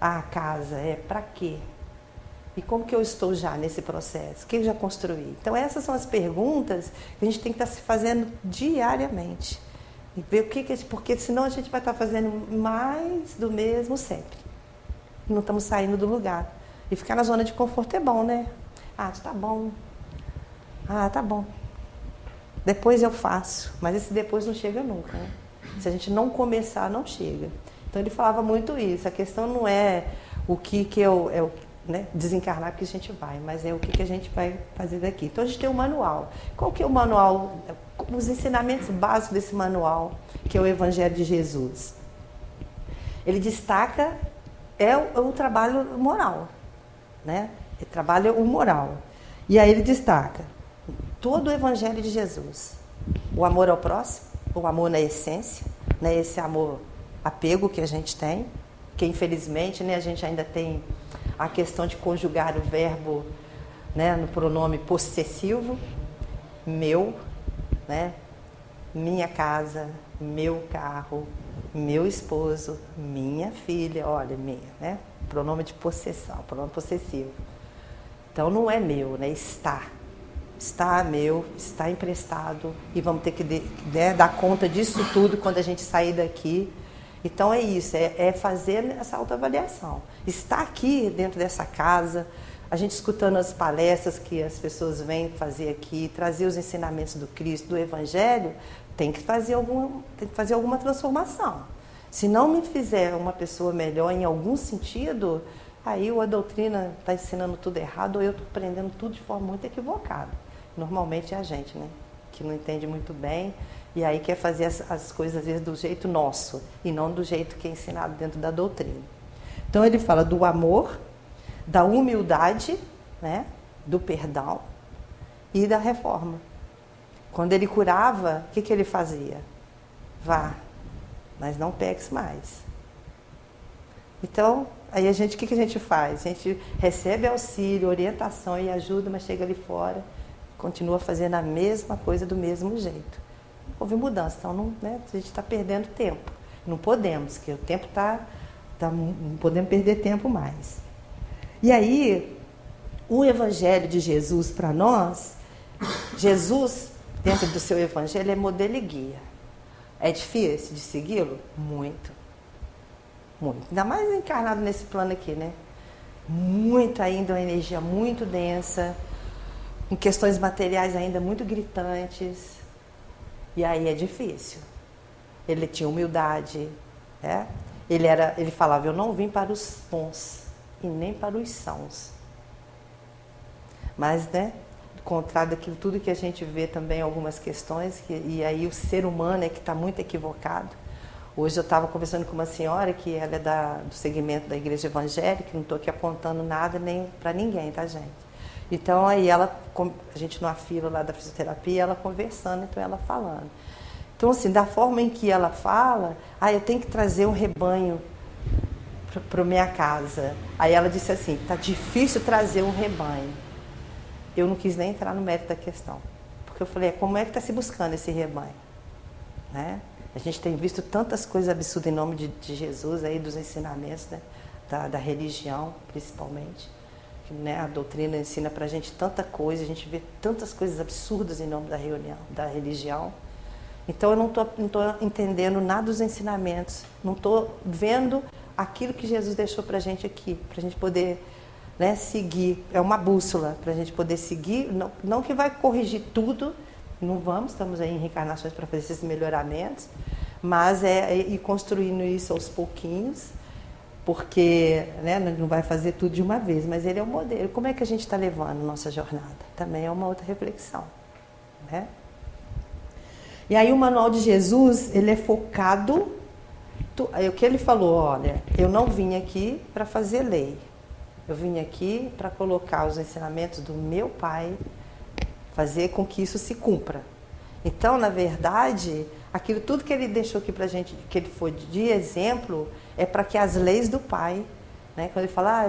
A: à casa, é para quê? E como que eu estou já nesse processo? O que eu já construí? Então essas são as perguntas que a gente tem que estar se fazendo diariamente. E ver porque senão a gente vai estar fazendo mais do mesmo sempre. Não estamos saindo do lugar. E ficar na zona de conforto é bom, né? Tá bom. Tá bom. Depois eu faço. Mas esse depois não chega nunca, né? Se a gente não começar, não chega. Então ele falava muito isso. A questão não é o que né, desencarnar porque a gente vai, mas é o que a gente vai fazer daqui. Então a gente tem um manual. Qual que é o manual? Os ensinamentos básicos desse manual, que é o Evangelho de Jesus. Ele destaca o trabalho moral, né? Ele trabalha o moral. E aí ele destaca todo o Evangelho de Jesus. O amor ao próximo, o amor na essência, né? Esse amor apego que a gente tem, que infelizmente, né, a gente ainda tem a questão de conjugar o verbo, né, no pronome possessivo, meu, né, minha casa, meu carro, meu esposo, minha filha, olha, minha, né, pronome de possessão, pronome possessivo. Então não é meu, né, está meu, está emprestado e vamos ter que dar conta disso tudo quando a gente sair daqui. Então é isso, é fazer essa autoavaliação. Estar aqui dentro dessa casa, a gente escutando as palestras que as pessoas vêm fazer aqui, trazer os ensinamentos do Cristo, do Evangelho, tem que fazer alguma transformação. Se não me fizer uma pessoa melhor em algum sentido, aí ou a doutrina está ensinando tudo errado ou eu estou aprendendo tudo de forma muito equivocada. Normalmente é a gente, né? Que não entende muito bem e aí quer fazer as coisas às vezes do jeito nosso e não do jeito que é ensinado dentro da doutrina. Então ele fala do amor, da humildade, né? Do perdão e da reforma. Quando ele curava, o que ele fazia? Vá, mas não peques mais. Então, aí o que a gente faz? A gente recebe auxílio, orientação e ajuda, mas chega ali fora, continua fazendo a mesma coisa do mesmo jeito. Houve mudança, então não, né, a gente está perdendo tempo. Não podemos, porque o tempo não podemos perder tempo mais. E aí, o Evangelho de Jesus para nós, Jesus, dentro do seu Evangelho, é modelo e guia. É difícil de segui-lo? Muito. Muito. Ainda mais encarnado nesse plano aqui, né? Muito ainda, uma energia muito densa, com questões materiais ainda muito gritantes. E aí é difícil. Ele tinha humildade, né? Ele falava, eu não vim para os bons e nem para os sãos. Mas, né? Contrário daquilo tudo que a gente vê também algumas questões, e aí o ser humano é que está muito equivocado. Hoje eu estava conversando com uma senhora que ela é do segmento da igreja evangélica, não estou aqui apontando nada nem para ninguém, tá, gente? Então aí a gente numa fila lá da fisioterapia, ela conversando, então ela falando. Então assim, da forma em que ela fala, eu tenho que trazer um rebanho para minha casa. Aí ela disse assim, tá difícil trazer um rebanho. Eu não quis nem entrar no mérito da questão, porque eu falei, como é que está se buscando esse rebanho? Né? A gente tem visto tantas coisas absurdas em nome de Jesus, aí, dos ensinamentos, né? da religião, principalmente. Que, né, a doutrina ensina para a gente tanta coisa, a gente vê tantas coisas absurdas em nome da religião. Então eu não estou entendendo nada dos ensinamentos, não estou vendo aquilo que Jesus deixou para a gente aqui, para a gente poder, né, seguir. É uma bússola para a gente poder seguir, não que vai corrigir tudo, estamos aí em reencarnações para fazer esses melhoramentos, mas é ir construindo isso aos pouquinhos, porque, né, não vai fazer tudo de uma vez, mas ele é um modelo. Como é que a gente está levando a nossa jornada? Também é uma outra reflexão, né? E aí o Manual de Jesus, ele é focado, o que ele falou, olha, eu não vim aqui para fazer lei, eu vim aqui para colocar os ensinamentos do meu Pai, fazer com que isso se cumpra. Então, na verdade, aquilo tudo que ele deixou aqui para a gente, que ele foi de exemplo, é para que as leis do Pai, né? Quando ele fala,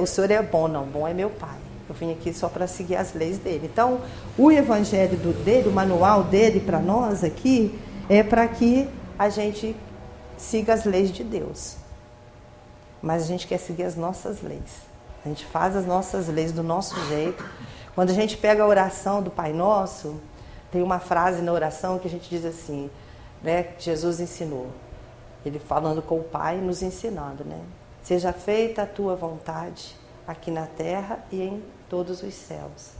A: o Senhor é bom, não, bom é meu Pai. Eu vim aqui só para seguir as leis dele. Então, o evangelho dele, o manual dele para nós aqui, é para que a gente siga as leis de Deus. Mas a gente quer seguir as nossas leis. A gente faz as nossas leis do nosso jeito. Quando a gente pega a oração do Pai Nosso, tem uma frase na oração que a gente diz assim, né, que Jesus ensinou. Ele falando com o Pai, nos ensinando, né? Seja feita a tua vontade, aqui na terra e em todos os céus.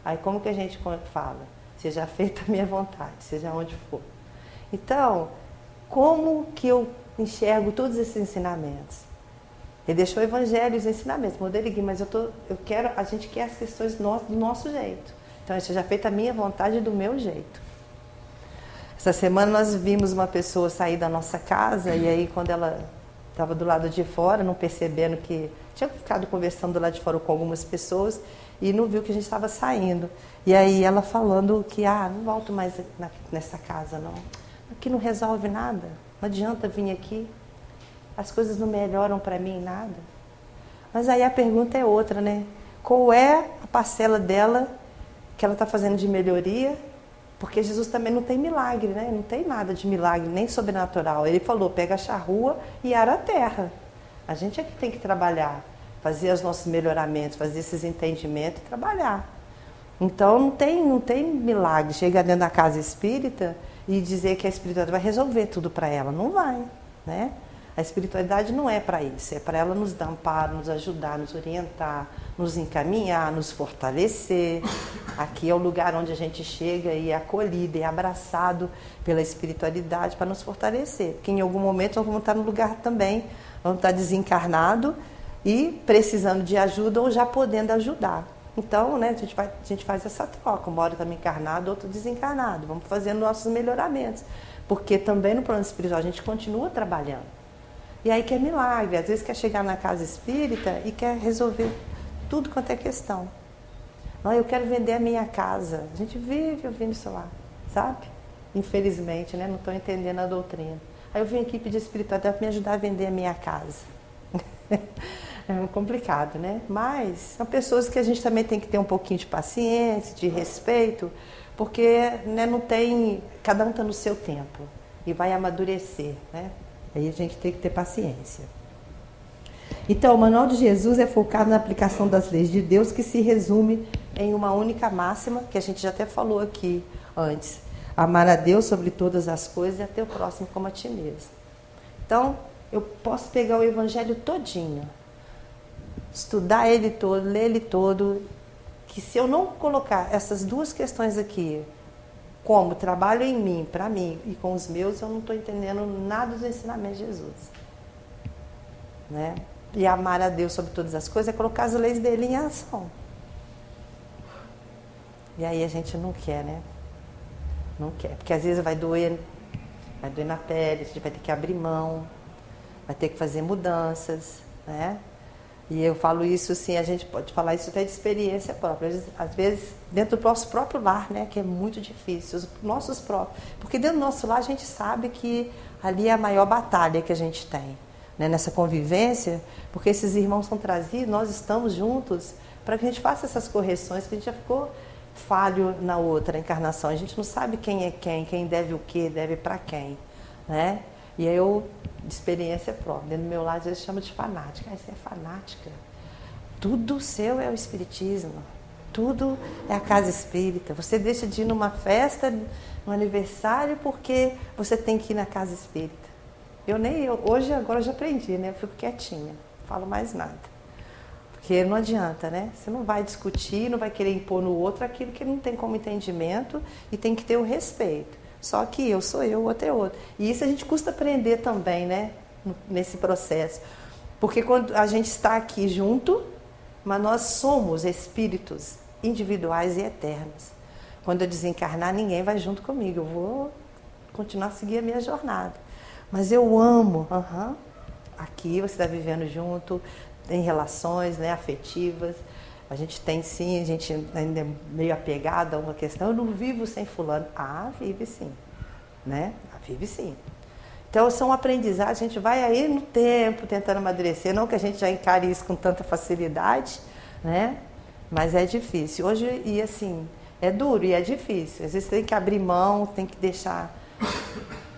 A: Aí como que a gente fala? Seja feita a minha vontade, seja onde for. Então, como que eu enxergo todos esses ensinamentos? Ele deixou o evangelho e os ensinamentos, modelo e guia, mas a gente quer as questões do nosso jeito. Então, seja feita a minha vontade do meu jeito. Essa semana nós vimos uma pessoa sair da nossa casa e aí quando ela estava do lado de fora, não percebendo que... Tinha ficado conversando do lado de fora com algumas pessoas e não viu que a gente estava saindo. E aí ela falando que, não volto mais nessa casa, não. Aqui não resolve nada, não adianta vir aqui. As coisas não melhoram para mim em nada. Mas aí a pergunta é outra, né? Qual é a parcela dela que ela está fazendo de melhoria? Porque Jesus também não tem milagre, né? Não tem nada de milagre, nem sobrenatural. Ele falou, pega a charrua e ara a terra. A gente é que tem que trabalhar, fazer os nossos melhoramentos, fazer esses entendimentos e trabalhar. Então não tem milagre. Chegar dentro da casa espírita e dizer que a espiritualidade vai resolver tudo para ela. Não vai, né? A espiritualidade não é para isso, é para ela nos dar amparo, nos ajudar, nos orientar, nos encaminhar, nos fortalecer. Aqui é o lugar onde a gente chega e é acolhido, e abraçado pela espiritualidade para nos fortalecer. Porque em algum momento nós vamos estar no lugar também, vamos estar desencarnado e precisando de ajuda ou já podendo ajudar. Então, né, a gente faz essa troca, uma hora estamos encarnado, outro desencarnado. Vamos fazendo nossos melhoramentos. Porque também no plano espiritual a gente continua trabalhando. E aí quer milagre, às vezes quer chegar na casa espírita e quer resolver tudo quanto é questão. Não, eu quero vender a minha casa. A gente vive ouvindo isso lá, sabe? Infelizmente, né? Não estou entendendo a doutrina. Aí eu vim aqui pedir espiritualidade para me ajudar a vender a minha casa. É complicado, né? Mas são pessoas que a gente também tem que ter um pouquinho de paciência, de respeito, porque, né, não tem... Cada um está no seu tempo e vai amadurecer, né? Aí a gente tem que ter paciência. Então, o Manual de Jesus é focado na aplicação das leis de Deus, que se resume em uma única máxima, que a gente já até falou aqui antes. Amar a Deus sobre todas as coisas e a teu próximo como a ti mesmo. Então, eu posso pegar o Evangelho todinho, estudar ele todo, ler ele todo, que se eu não colocar essas duas questões aqui, como trabalho em mim, para mim e com os meus, eu não estou entendendo nada dos ensinamentos de Jesus. Né? E amar a Deus sobre todas as coisas é colocar as leis dele em ação. E aí a gente não quer, né? Não quer, porque às vezes vai doer na pele, a gente vai ter que abrir mão, vai ter que fazer mudanças, né? E eu falo isso assim, a gente pode falar isso até de experiência própria. Às vezes, dentro do nosso próprio lar, né, que é muito difícil, os nossos próprios. Porque dentro do nosso lar a gente sabe que ali é a maior batalha que a gente tem, né, nessa convivência, porque esses irmãos são trazidos, nós estamos juntos para que a gente faça essas correções, que a gente já ficou falho na outra encarnação. A gente não sabe quem é quem deve o quê, deve para quem, né? E aí eu, de experiência própria, dentro do meu lado, eles chamam de fanática. Você é fanática. Tudo seu é o espiritismo. Tudo é a casa espírita. Você deixa de ir numa festa, no aniversário, porque você tem que ir na casa espírita. Hoje, agora eu já aprendi, né? Eu fico quietinha, não falo mais nada. Porque não adianta, né? Você não vai discutir, não vai querer impor no outro aquilo que não tem como entendimento e tem que ter o respeito. Só que eu sou eu, o outro é outro. E isso a gente custa aprender também, né? Nesse processo. Porque quando a gente está aqui junto, mas nós somos espíritos individuais e eternos. Quando eu desencarnar, ninguém vai junto comigo. Eu vou continuar a seguir a minha jornada. Mas eu amo. Aqui você está vivendo junto, tem relações, né, afetivas. A gente tem sim, a gente ainda é meio apegada a uma questão. Eu não vivo sem fulano. Vive sim. Né? Vive sim. Então são aprendizados, a gente vai aí no tempo tentando amadurecer. Não que a gente já encare isso com tanta facilidade, né? Mas é difícil. Hoje, e assim, é duro e é difícil. Às vezes tem que abrir mão, tem que deixar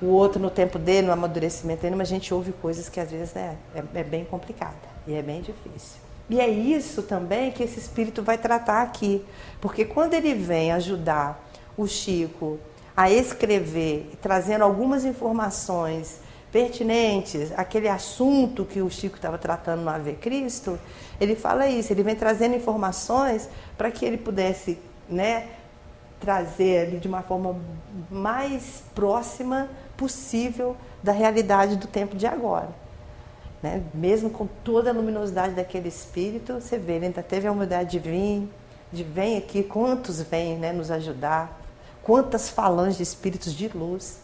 A: o outro no tempo dele, no amadurecimento dele, mas a gente ouve coisas que às vezes, né, é bem complicada e é bem difícil. E é isso também que esse espírito vai tratar aqui. Porque quando ele vem ajudar o Chico a escrever, trazendo algumas informações pertinentes àquele assunto que o Chico estava tratando no Ave Cristo, ele fala isso, ele vem trazendo informações para que ele pudesse, né, trazer ali de uma forma mais próxima possível da realidade do tempo de agora. Né? Mesmo com toda a luminosidade daquele espírito, você vê, ele ainda teve a humildade de vir, vem aqui, quantos vêm, né, nos ajudar, quantas falanges de espíritos de luz,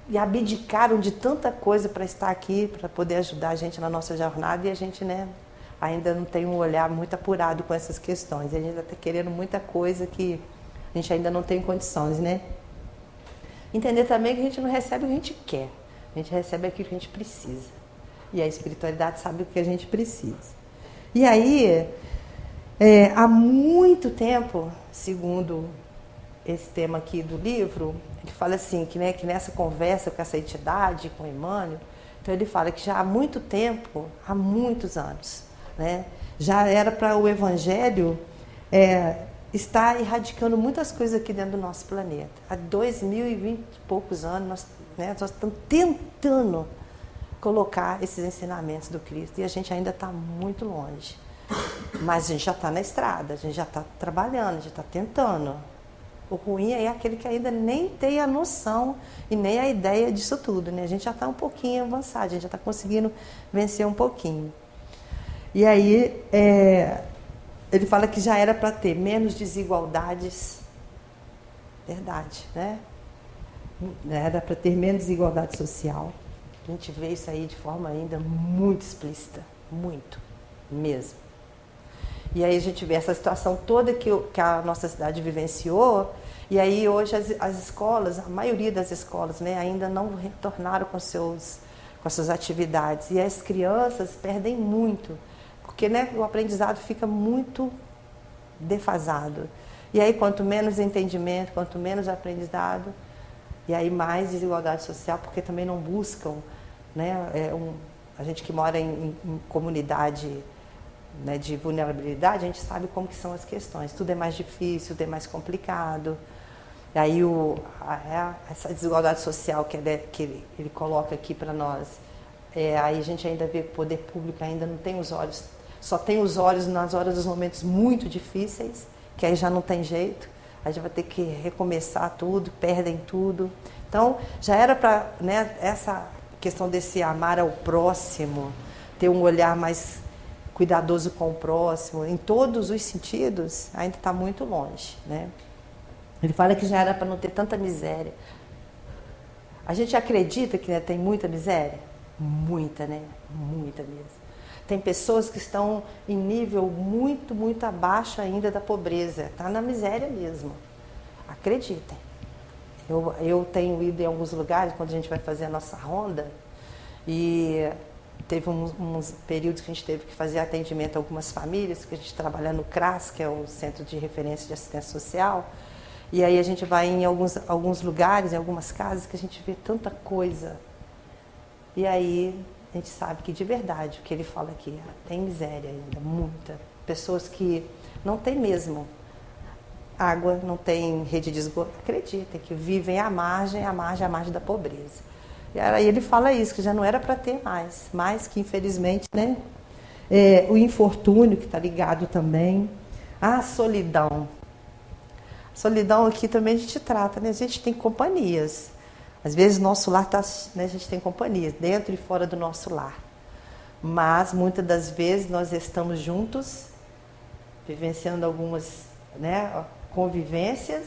A: e abdicaram de tanta coisa para estar aqui, para poder ajudar a gente na nossa jornada, e a gente, né, ainda não tem um olhar muito apurado com essas questões, a gente ainda está querendo muita coisa que a gente ainda não tem condições, né? Entender também que a gente não recebe o que a gente quer, a gente recebe aquilo que a gente precisa. E a espiritualidade sabe o que a gente precisa. E aí, há muito tempo, segundo esse tema aqui do livro, ele fala assim, que nessa conversa com essa entidade, com Emmanuel, então ele fala que já há muito tempo, há muitos anos, né, já era para o Evangelho estar erradicando muitas coisas aqui dentro do nosso planeta. Há 2020 e poucos anos, nós estamos tentando colocar esses ensinamentos do Cristo. E a gente ainda está muito longe. Mas a gente já está na estrada, a gente já está trabalhando, a gente está tentando. O ruim é aquele que ainda nem tem a noção e nem a ideia disso tudo, né? A gente já está um pouquinho avançado, a gente já está conseguindo vencer um pouquinho. E aí, ele fala que já era para ter menos desigualdades. Verdade, né? Era para ter menos desigualdade social. A gente vê isso aí de forma ainda muito explícita, muito mesmo. E aí a gente vê essa situação toda que a nossa cidade vivenciou, e aí hoje as escolas, a maioria das escolas, né, ainda não retornaram com as suas atividades. E as crianças perdem muito, porque, né, o aprendizado fica muito defasado. E aí quanto menos entendimento, quanto menos aprendizado, e aí mais desigualdade social, porque também não buscam, né, a gente que mora em comunidade, né, de vulnerabilidade, a gente sabe como que são as questões. Tudo é mais difícil, tudo é mais complicado. E aí essa desigualdade social que ele coloca aqui para nós, aí a gente ainda vê que o poder público ainda não tem os olhos, só tem os olhos nas horas dos momentos muito difíceis, que aí já não tem jeito, a gente vai ter que recomeçar tudo, perdem tudo. Então, já era para, né, essa questão desse amar ao próximo, ter um olhar mais cuidadoso com o próximo, em todos os sentidos, ainda está muito longe, né? Ele fala que já era para não ter tanta miséria. A gente acredita que, né, tem muita miséria? Muita, né? Muita mesmo. Tem pessoas que estão em nível muito, muito abaixo ainda da pobreza. Está na miséria mesmo. Acreditem. Eu tenho ido em alguns lugares, quando a gente vai fazer a nossa ronda, e teve uns períodos que a gente teve que fazer atendimento a algumas famílias, que a gente trabalha no CRAS, que é o Centro de Referência de Assistência Social, e aí a gente vai em alguns lugares, em algumas casas, que a gente vê tanta coisa. E aí a gente sabe que de verdade, o que ele fala aqui, tem miséria ainda, muita. Pessoas que não têm mesmo água, não têm rede de esgoto, acreditem que vivem à margem da pobreza. E aí ele fala isso, que já não era para ter mais, mas que infelizmente, né, o infortúnio que está ligado também, a solidão. Solidão aqui também a gente trata, né? A gente tem companhias. Às vezes nosso lar está, né, a gente tem companhias, dentro e fora do nosso lar. Mas muitas das vezes nós estamos juntos, vivenciando algumas, né, convivências,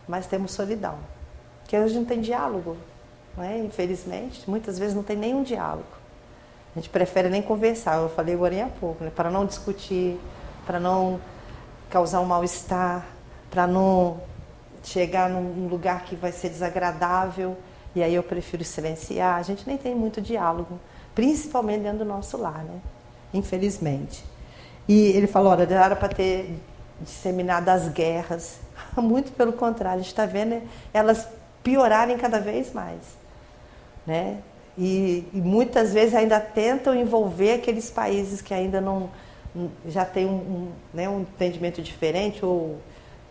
A: mas temos solidão. Porque hoje não tem diálogo. Né? Infelizmente, muitas vezes não tem nenhum diálogo. A gente prefere nem conversar, eu falei agora há pouco, né? Para não discutir, para não causar um mal-estar, para não chegar num lugar que vai ser desagradável, e aí eu prefiro silenciar. A gente nem tem muito diálogo, principalmente dentro do nosso lar, né? Infelizmente. E ele falou, olha, era para ter disseminado as guerras. Muito pelo contrário, a gente está vendo, né, elas piorarem cada vez mais. Né? E muitas vezes ainda tentam envolver aqueles países que ainda não já têm né, um entendimento diferente ou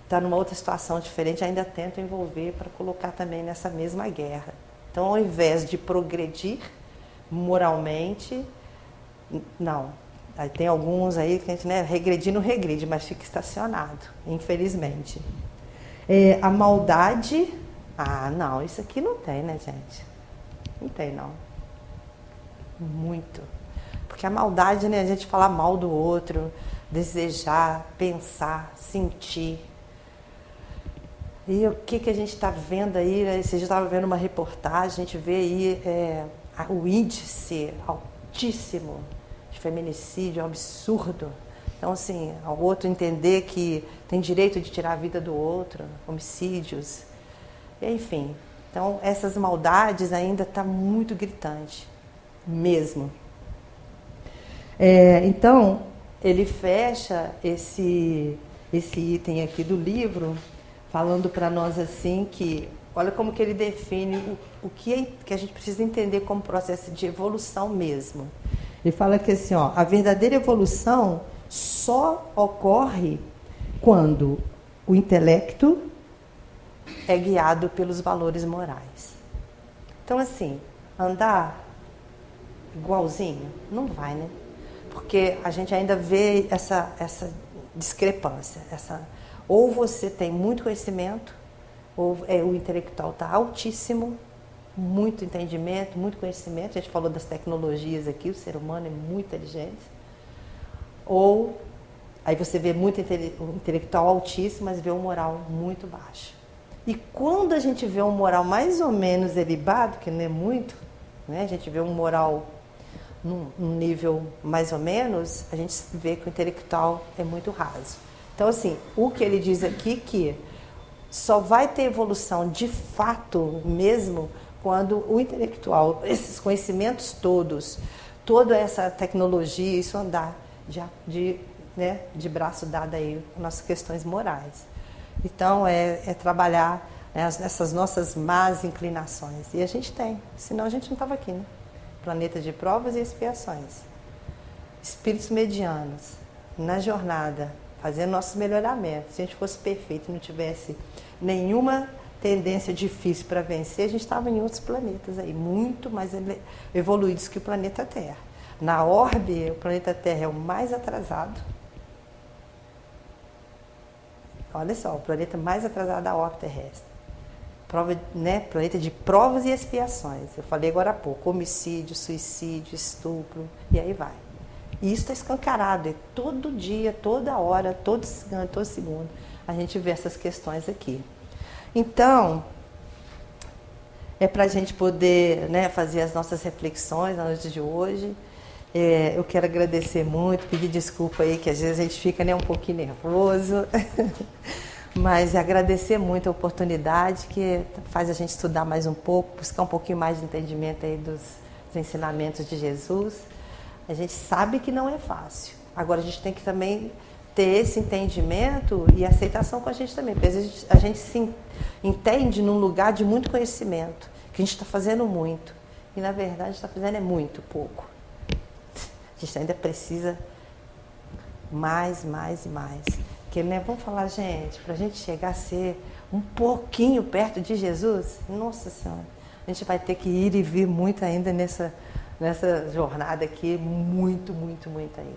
A: está numa outra situação diferente, ainda tentam envolver para colocar também nessa mesma guerra. Então, ao invés de progredir moralmente, não. Aí tem alguns aí que a gente, né, regredir não regride, mas fica estacionado, infelizmente. A maldade, não, isso aqui não tem, né, gente? Não tem, não. Muito. Porque a maldade, né, a gente falar mal do outro, desejar, pensar, sentir. E o que a gente está vendo aí, né? Você já estava vendo uma reportagem, a gente vê aí o índice altíssimo de feminicídio, é um absurdo. Então, assim, ao outro entender que tem direito de tirar a vida do outro, homicídios, enfim. Então, essas maldades ainda estão muito gritantes, mesmo. Então, ele fecha esse item aqui do livro, falando para nós assim que, olha como que ele define o que a gente precisa entender como processo de evolução mesmo. Ele fala que assim, ó, a verdadeira evolução só ocorre quando o intelecto é guiado pelos valores morais. Então, assim, andar igualzinho? Não vai, né? Porque a gente ainda vê essa discrepância. Ou você tem muito conhecimento, ou o intelectual está altíssimo, muito entendimento, muito conhecimento. A gente falou das tecnologias aqui, o ser humano é muito inteligente. Ou aí você vê muito intelectual altíssimo, mas vê um moral muito baixo. E quando a gente vê um moral mais ou menos elevado, que não é muito, né? A gente vê um moral num nível mais ou menos, a gente vê que o intelectual é muito raso. Então, assim, o que ele diz aqui que só vai ter evolução de fato mesmo quando o intelectual, esses conhecimentos todos, toda essa tecnologia, isso andar de braço dado aí com nossas questões morais. Então, é trabalhar, né, essas nossas más inclinações. E a gente tem, senão a gente não estava aqui, né? Planeta de provas e expiações. Espíritos medianos, na jornada, fazendo nosso melhoramento. Se a gente fosse perfeito e não tivesse nenhuma tendência difícil para vencer, a gente estava em outros planetas aí, muito mais evoluídos que o planeta Terra. Na orbe, o planeta Terra é o mais atrasado. Olha só, o planeta mais atrasado da órbita terrestre. Planeta de provas e expiações. Eu falei agora há pouco, homicídio, suicídio, estupro, e aí vai. E isso está escancarado, é todo dia, toda hora, todo segundo, a gente vê essas questões aqui. Então, é para a gente poder, né, fazer as nossas reflexões na noite de hoje. Eu quero agradecer muito, pedir desculpa aí, que às vezes a gente fica, né, um pouquinho nervoso, mas agradecer muito a oportunidade que faz a gente estudar mais um pouco, buscar um pouquinho mais de entendimento aí dos ensinamentos de Jesus. A gente sabe que não é fácil. Agora a gente tem que também ter esse entendimento e aceitação com a gente também, porque às vezes a gente se entende num lugar de muito conhecimento, que a gente está fazendo muito, e na verdade a gente está fazendo muito pouco. A gente ainda precisa mais e mais. Porque, né, vamos falar, gente, para a gente chegar a ser um pouquinho perto de Jesus, nossa Senhora, a gente vai ter que ir e vir muito ainda nessa jornada aqui, muito aí.